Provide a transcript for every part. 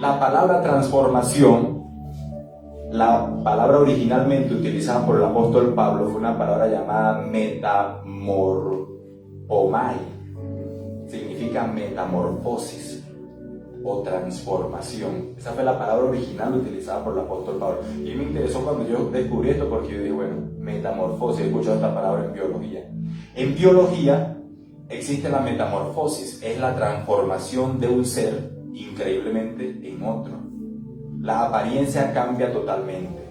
La palabra transformación, la palabra originalmente utilizada por el apóstol Pablo fue una palabra llamada metamorphomai. Significa metamorfosis o transformación. Esa fue la palabra original utilizada por el apóstol Pablo. Y me interesó cuando yo descubrí esto, porque yo dije, bueno, metamorfosis, he escuchado esta palabra en biología. En biología existe la metamorfosis, es la transformación de un ser increíblemente en otro. La apariencia cambia totalmente.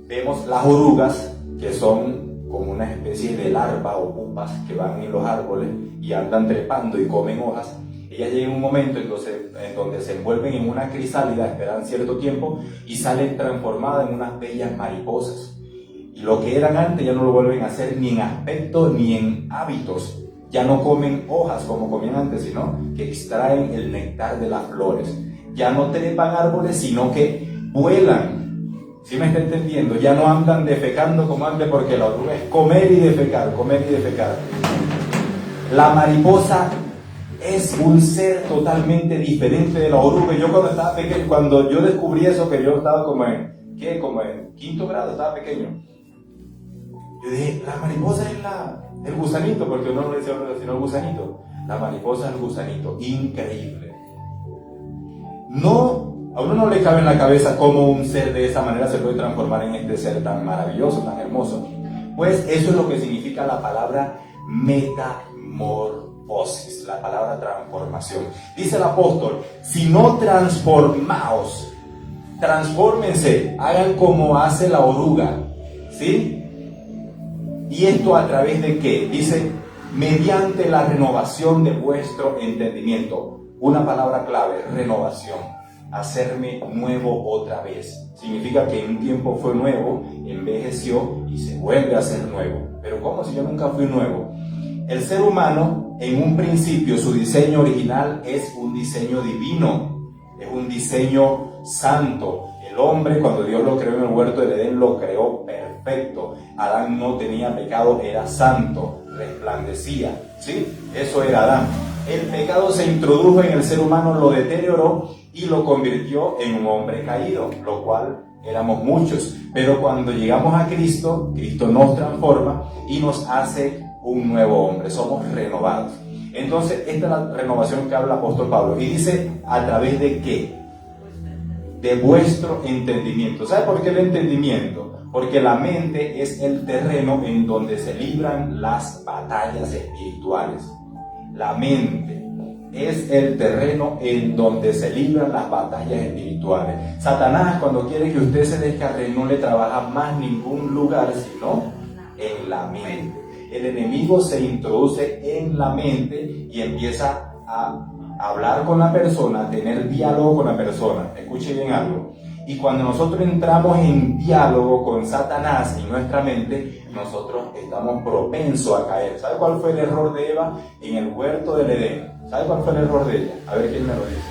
Vemos las orugas, que son como una especie de larva o pupas que van en los árboles y andan trepando y comen hojas. Ellas llegan a un momento en donde se envuelven en una crisálida, esperan cierto tiempo y salen transformadas en unas bellas mariposas. Y lo que eran antes ya no lo vuelven a hacer ni en aspecto ni en hábitos. Ya no comen hojas como comían antes, sino que extraen el néctar de las flores. Ya no trepan árboles, sino que vuelan. ¿Sí me está entendiendo? Ya no andan defecando como antes, porque la oruga es comer y defecar, comer y defecar. La mariposa es un ser totalmente diferente de la oruga. Yo cuando estaba pequeño, cuando yo descubrí eso, que yo estaba como en quinto grado, estaba pequeño. Yo dije, la mariposa es el gusanito, porque uno no le decía sino el gusanito. La mariposa es el gusanito, increíble. No, a uno no le cabe en la cabeza cómo un ser de esa manera se puede transformar en este ser tan maravilloso, tan hermoso. Pues eso es lo que significa la palabra metamorfosis, la palabra transformación. Dice el apóstol, si no transformaos, transfórmense, hagan como hace la oruga, ¿sí? ¿Y esto a través de qué? Dice, mediante la renovación de vuestro entendimiento. Una palabra clave, renovación. Hacerme nuevo otra vez. Significa que en un tiempo fue nuevo, envejeció y se vuelve a ser nuevo. Pero ¿cómo si yo nunca fui nuevo? El ser humano, en un principio, su diseño original es un diseño divino. Es un diseño santo. El hombre, cuando Dios lo creó en el huerto del Edén, lo creó perfecto. Adán no tenía pecado, era santo, resplandecía, ¿sí? Eso era Adán. El pecado se introdujo en el ser humano, lo deterioró y lo convirtió en un hombre caído, lo cual éramos muchos. Pero cuando llegamos a Cristo, Cristo nos transforma y nos hace un nuevo hombre, somos renovados. Entonces, esta es la renovación que habla el apóstol Pablo. Y dice, ¿a través de qué? De vuestro entendimiento. ¿Sabe por qué el entendimiento? Porque la mente es el terreno en donde se libran las batallas espirituales. La mente es el terreno en donde se libran las batallas espirituales. Satanás, cuando quiere que usted se descarre, no le trabaja más ningún lugar sino en la mente. El enemigo se introduce en la mente y empieza a hablar con la persona, a tener diálogo con la persona. Escuche bien algo. Y cuando nosotros entramos en diálogo con Satanás en nuestra mente, nosotros estamos propensos a caer. ¿Sabe cuál fue el error de Eva en el huerto del Edén? ¿Sabe cuál fue el error de ella? A ver quién me lo dice.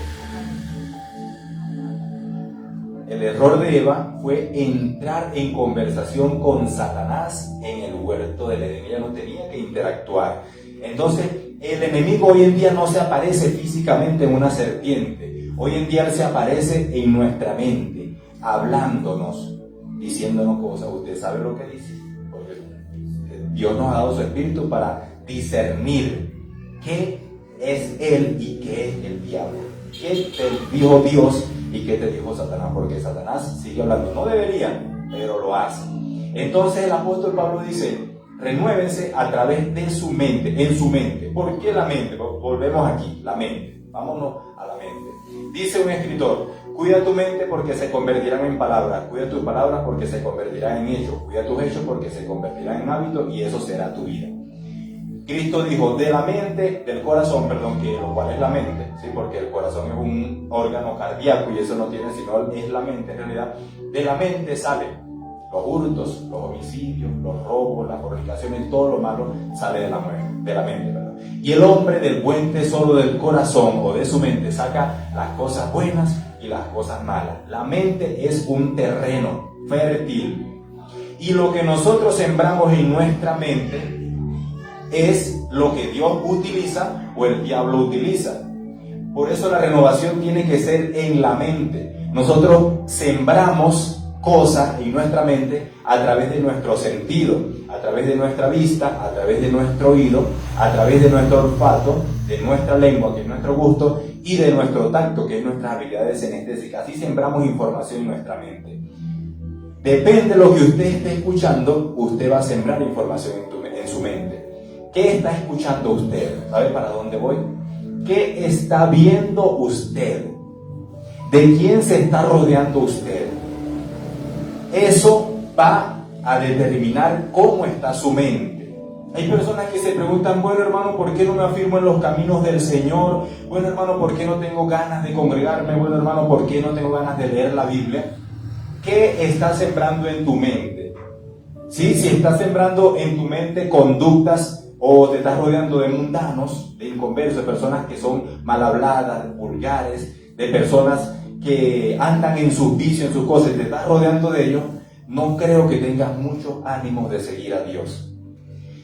El error de Eva fue entrar en conversación con Satanás en el huerto del Edén. Ella no tenía que interactuar. Entonces, el enemigo hoy en día no se aparece físicamente en una serpiente. Hoy en día él se aparece en nuestra mente, hablándonos, diciéndonos cosas. Usted sabe lo que dice, porque Dios nos ha dado su espíritu para discernir qué es él y qué es el diablo. ¿Qué te dijo Dios y qué te dijo Satanás? Porque Satanás sigue hablando, no debería, pero lo hace. Entonces el apóstol Pablo dice, renuévense a través de su mente, en su mente. ¿Por qué la mente? Volvemos aquí, la mente. Vámonos a la mente. Dice un escritor, cuida tu mente porque se convertirán en palabras, cuida tus palabras porque se convertirán en hechos, cuida tus hechos porque se convertirán en hábitos y eso será tu vida. Cristo dijo, de la mente, del corazón, que lo cual es la mente, ¿sí? Porque el corazón es un órgano cardíaco y eso no tiene sino, es la mente en realidad. De la mente sale los hurtos, los homicidios, los robos, las fornicaciones, todo lo malo sale de la mente. Y el hombre del buen tesoro del corazón o de su mente saca las cosas buenas y las cosas malas. La mente es un terreno fértil y lo que nosotros sembramos en nuestra mente es lo que Dios utiliza o el diablo utiliza. Por eso la renovación tiene que ser en la mente. Nosotros sembramos cosas en nuestra mente a través de nuestro sentido, a través de nuestra vista, a través de nuestro oído, a través de nuestro olfato, de nuestra lengua, que es nuestro gusto, y de nuestro tacto, que es nuestras habilidades sinestésicas. Así sembramos información en nuestra mente. Depende de lo que usted esté escuchando, usted va a sembrar información en su mente. ¿Qué está escuchando usted? ¿Sabe para dónde voy? ¿Qué está viendo usted? ¿De quién se está rodeando usted? Eso va a determinar cómo está su mente. Hay personas que se preguntan, bueno hermano, ¿por qué no me afirmo en los caminos del Señor? Bueno hermano, ¿por qué no tengo ganas de congregarme? Bueno hermano, ¿por qué no tengo ganas de leer la Biblia? ¿Qué estás sembrando en tu mente? ¿Sí? Si estás sembrando en tu mente conductas o te estás rodeando de mundanos, de inconversos, de personas que son mal habladas, vulgares, de personas que andan en sus vicios, en sus cosas, y te estás rodeando de ellos, no creo que tengas muchos ánimos de seguir a Dios.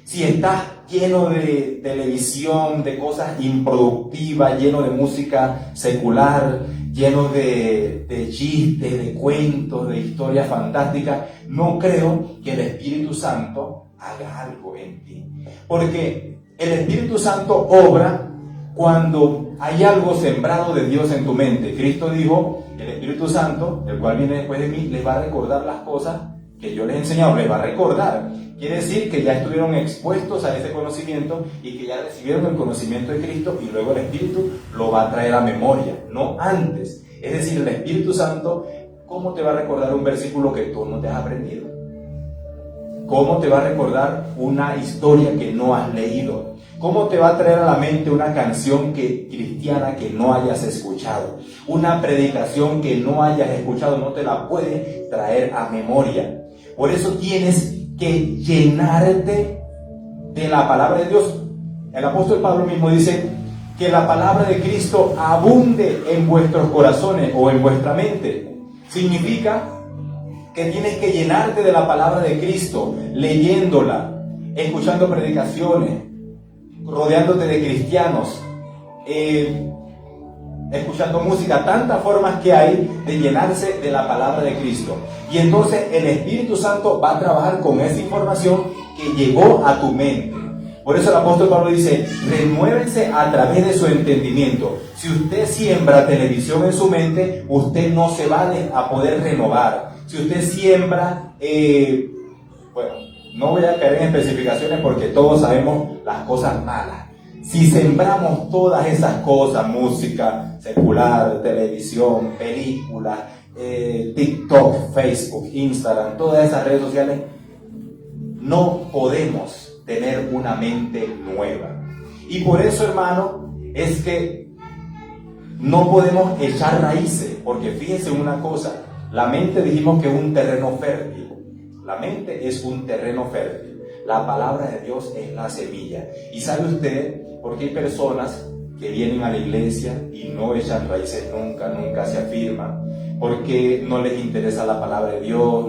Si estás lleno de televisión, de cosas improductivas, lleno de música secular, lleno de chistes, de cuentos, de historias fantásticas, no creo que el Espíritu Santo haga algo en ti. Porque el Espíritu Santo obra cuando hay algo sembrado de Dios en tu mente. Cristo dijo, el Espíritu Santo, el cual viene después de mí, les va a recordar las cosas que yo les he enseñado, les va a recordar. Quiere decir que ya estuvieron expuestos a ese conocimiento y que ya recibieron el conocimiento de Cristo, y luego el Espíritu lo va a traer a memoria, no antes. Es decir, el Espíritu Santo, ¿cómo te va a recordar un versículo que tú no te has aprendido? ¿Cómo te va a recordar una historia que no has leído? ¿Cómo te va a traer a la mente una canción cristiana que no hayas escuchado? Una predicación que no hayas escuchado no te la puede traer a memoria. Por eso tienes que llenarte de la palabra de Dios. El apóstol Pablo mismo dice que la palabra de Cristo abunde en vuestros corazones o en vuestra mente. Significa que tienes que llenarte de la palabra de Cristo, leyéndola, escuchando predicaciones, rodeándote de cristianos, escuchando música, tantas formas que hay de llenarse de la palabra de Cristo. Y entonces el Espíritu Santo va a trabajar con esa información que llegó a tu mente. Por eso el apóstol Pablo dice, renuévense a través de su entendimiento. Si usted siembra televisión en su mente, usted no se va a poder renovar. Si usted siembra, bueno, no voy a caer en especificaciones porque todos sabemos las cosas malas. Si sembramos todas esas cosas, música secular, televisión, películas, TikTok, Facebook, Instagram, todas esas redes sociales, no podemos tener una mente nueva. Y por eso, hermano, es que no podemos echar raíces, porque fíjense una cosa, la mente dijimos que es un terreno fértil. La mente es un terreno fértil. La palabra de Dios es la semilla. ¿Y sabe usted por qué hay personas que vienen a la iglesia y no echan raíces nunca se afirman? Porque no les interesa la palabra de Dios,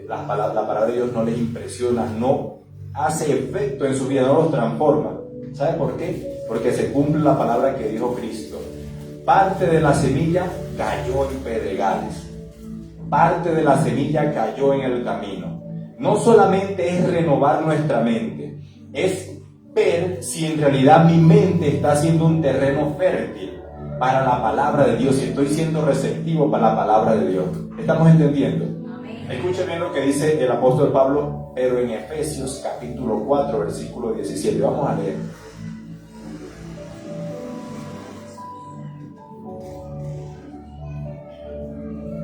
la palabra de Dios no les impresiona, no hace efecto en su vida, no los transforma. ¿Sabe por qué? Porque se cumple la palabra que dijo Cristo. Parte de la semilla cayó en pedregales. Parte de la semilla cayó en el camino. No solamente es renovar nuestra mente, es ver si en realidad mi mente está siendo un terreno fértil para la palabra de Dios, si estoy siendo receptivo para la palabra de Dios. ¿Estamos entendiendo? Escuchen bien lo que dice el apóstol Pablo, pero en Efesios capítulo 4, versículo 17. Vamos a leer.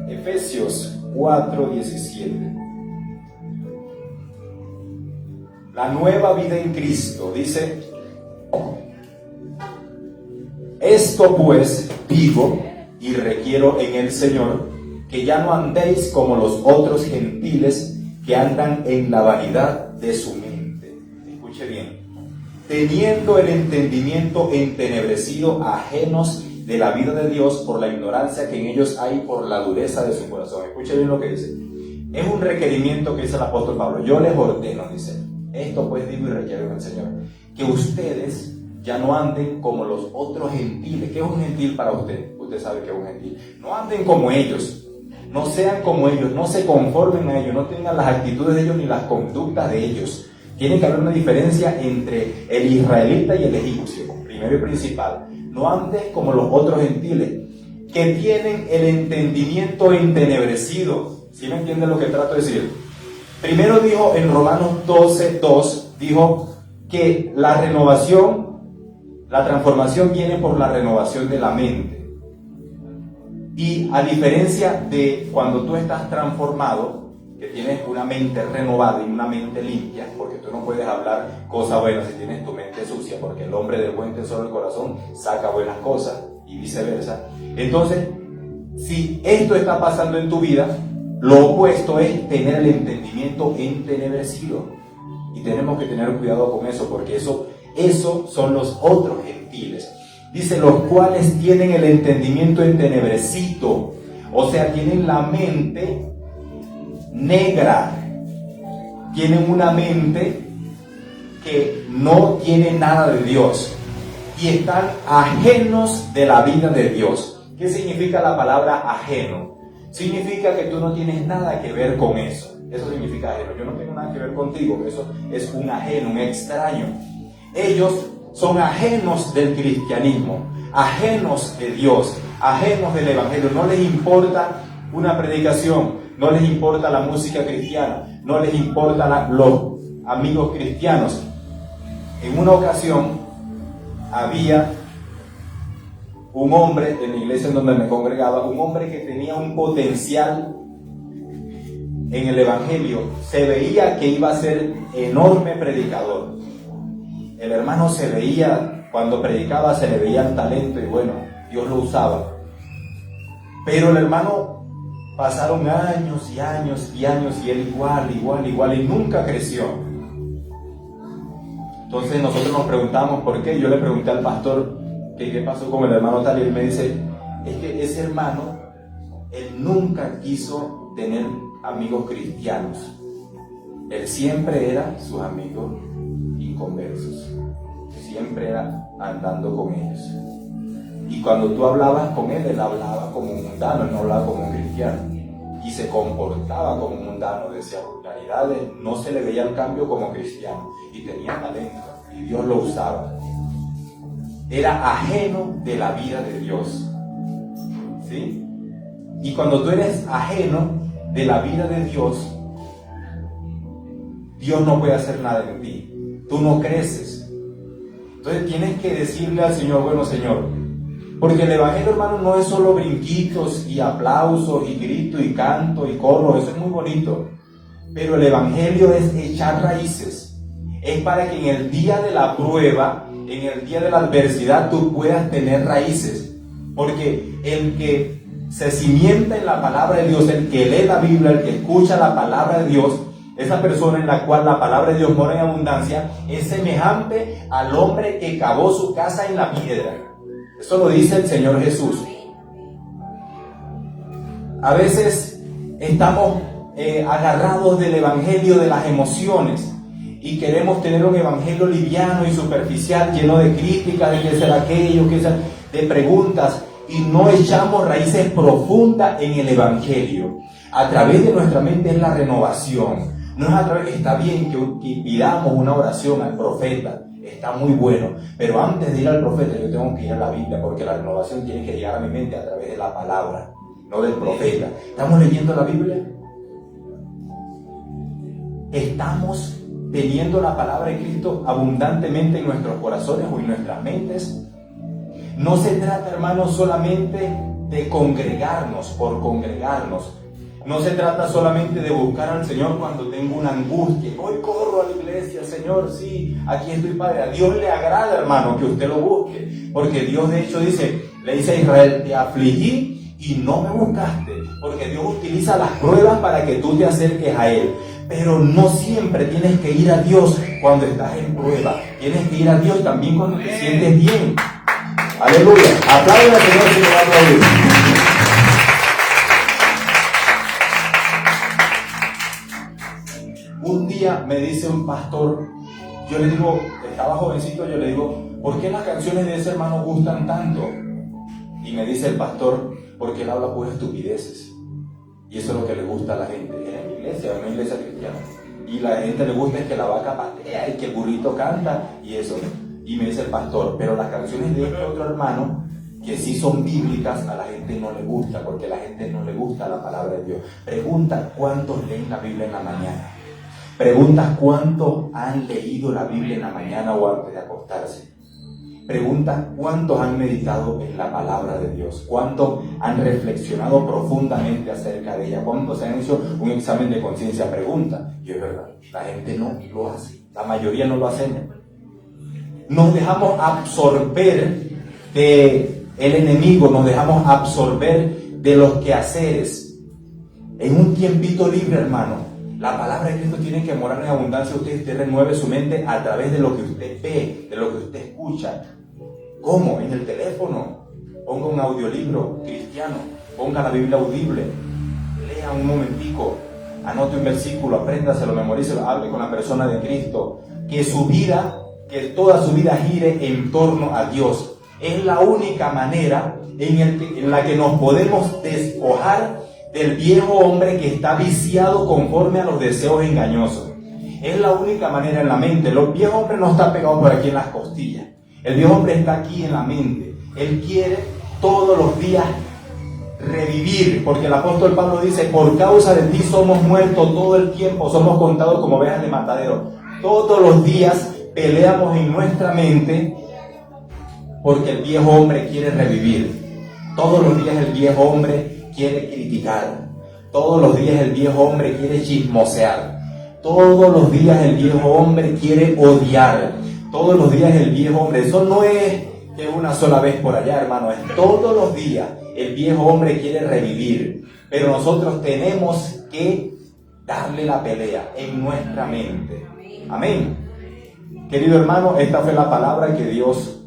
Efesios 4, 17. La nueva vida en Cristo dice: esto pues digo y requiero en el Señor, que ya no andéis como los otros gentiles que andan en la vanidad de su mente. Escuche bien. Teniendo el entendimiento entenebrecido, ajenos de la vida de Dios por la ignorancia que en ellos hay por la dureza de su corazón. Escuche bien lo que dice. Es un requerimiento que dice el apóstol Pablo. Yo les ordeno, dice, esto pues digo y requiero en el Señor, que ustedes ya no anden como los otros gentiles. ¿Qué es un gentil para usted? Usted sabe que es un gentil. No anden como ellos, no sean como ellos, no se conformen a ellos, no tengan las actitudes de ellos ni las conductas de ellos. Tiene que haber una diferencia entre el israelita y el egipcio, primero y principal. No andes como los otros gentiles, que tienen el entendimiento entenebrecido. ¿Sí me entienden lo que trato de decir? Primero dijo en Romanos 12:2, dijo que la transformación viene por la renovación de la mente. Y a diferencia de cuando tú estás transformado, que tienes una mente renovada y una mente limpia, porque tú no puedes hablar cosas buenas si tienes tu mente sucia, porque el hombre del buen tesoro del corazón saca buenas cosas y viceversa. Entonces, si esto está pasando en tu vida, lo opuesto es tener el entendimiento entenebrecido. Y tenemos que tener cuidado con eso, porque eso son los otros gentiles. Dice, los cuales tienen el entendimiento entenebrecido, o sea, tienen la mente negra, tienen una mente que no tiene nada de Dios y están ajenos de la vida de Dios. ¿Qué significa la palabra ajeno? Significa que tú no tienes nada que ver con eso. Eso significa ajeno. Yo no tengo nada que ver contigo. Eso es un ajeno, un extraño. Ellos son ajenos del cristianismo, ajenos de Dios, ajenos del evangelio. No les importa una predicación, no les importa la música cristiana, no les importa los amigos cristianos. En una ocasión había un hombre en la iglesia en donde me congregaba, un hombre que tenía un potencial en el evangelio. Se veía que iba a ser enorme predicador. El hermano se veía, cuando predicaba se le veía el talento y bueno, Dios lo usaba. Pero el hermano, pasaron años y años y años y él igual y nunca creció. Entonces nosotros nos preguntamos por qué. Yo le pregunté al pastor que qué pasó con el hermano tal y él me dice, es que ese hermano, él nunca quiso tener amigos cristianos. Él siempre era sus amigos inconversos, siempre era andando con ellos. Y cuando tú hablabas con él hablaba como un mundano, él no hablaba como un cristiano. Y se comportaba como un mundano, decía vulgaridades, no se le veía el cambio como cristiano. Y tenía talento, y Dios lo usaba. Era ajeno de la vida de Dios. ¿Sí? Y cuando tú eres ajeno de la vida de Dios, Dios no puede hacer nada en ti. Tú no creces. Entonces tienes que decirle al Señor, bueno Señor, porque el evangelio, hermano, no es solo brinquitos y aplausos y grito y canto y coro, eso es muy bonito. Pero el evangelio es echar raíces. Es para que en el día de la prueba, en el día de la adversidad, tú puedas tener raíces. Porque el que se cimienta en la palabra de Dios, el que lee la Biblia, el que escucha la palabra de Dios, esa persona en la cual la palabra de Dios mora en abundancia, es semejante al hombre que cavó su casa en la piedra. Eso lo dice el Señor Jesús. A veces estamos agarrados del evangelio de las emociones y queremos tener un evangelio liviano y superficial, lleno de críticas, de qué será aquello, de preguntas, y no echamos raíces profundas en el evangelio. A través de nuestra mente es la renovación. No es a través, está bien que pidamos una oración al profeta, está muy bueno, pero antes de ir al profeta yo tengo que ir a la Biblia, porque la renovación tiene que llegar a mi mente a través de la palabra, no del profeta. ¿Estamos leyendo la Biblia? ¿Estamos teniendo la palabra de Cristo abundantemente en nuestros corazones o en nuestras mentes? No se trata, hermanos, solamente de congregarnos por congregarnos. No se trata solamente de buscar al Señor cuando tengo una angustia. Hoy corro a la iglesia, Señor, sí, aquí estoy, Padre. A Dios le agrada, hermano, que usted lo busque. Porque Dios, de hecho, le dice a Israel, te afligí y no me buscaste. Porque Dios utiliza las pruebas para que tú te acerques a Él. Pero no siempre tienes que ir a Dios cuando estás en prueba. Tienes que ir a Dios también cuando te sientes bien. Aleluya. Aplaudan al Señor si lo va a aplaudir. Un día me dice un pastor, yo le digo, estaba jovencito, yo le digo, ¿por qué las canciones de ese hermano gustan tanto? Y me dice el pastor, porque él habla puras estupideces. Y eso es lo que le gusta a la gente. En mi iglesia, en una iglesia cristiana. Y la gente le gusta es que la vaca patea y que el burrito canta y eso. Y me dice el pastor, pero las canciones de este otro hermano, que sí son bíblicas, a la gente no le gusta, porque a la gente no le gusta la palabra de Dios. Pregunta cuántos leen la Biblia en la mañana. Pregunta cuántos han leído la Biblia en la mañana o antes de acostarse. Pregunta cuántos han meditado en la palabra de Dios, cuántos han reflexionado profundamente acerca de ella, cuántos se han hecho un examen de conciencia. Pregunta, y es verdad, la gente no lo hace, la mayoría no lo hacemos. Nos dejamos absorber de el enemigo, nos dejamos absorber de los quehaceres. En un tiempito libre, hermano, la palabra de Cristo tiene que morar en abundancia. Usted renueve su mente a través de lo que usted ve, de lo que usted escucha. ¿Cómo? En el teléfono. Ponga un audiolibro cristiano, ponga la Biblia audible, lea un momentico, anote un versículo, apréndaselo, memorícelo, hable con la persona de Cristo. Que su vida, que toda su vida gire en torno a Dios. Es la única manera en la que nos podemos despojar del viejo hombre que está viciado conforme a los deseos engañosos. Es la única manera en la mente. El viejo hombre no está pegado por aquí en las costillas. El viejo hombre está aquí en la mente. Él quiere todos los días revivir, porque el apóstol Pablo dice, por causa de ti somos muertos todo el tiempo, somos contados como ovejas de matadero. Todos los días peleamos en nuestra mente porque el viejo hombre quiere revivir. Todos los días el viejo hombre quiere criticar. Todos los días el viejo hombre quiere chismosear. Todos los días el viejo hombre quiere odiar. Todos los días el viejo hombre, eso no es que una sola vez por allá, hermano, es todos los días el viejo hombre quiere revivir. Pero nosotros tenemos que darle la pelea en nuestra mente. Amén. Querido hermano, esta fue la palabra que Dios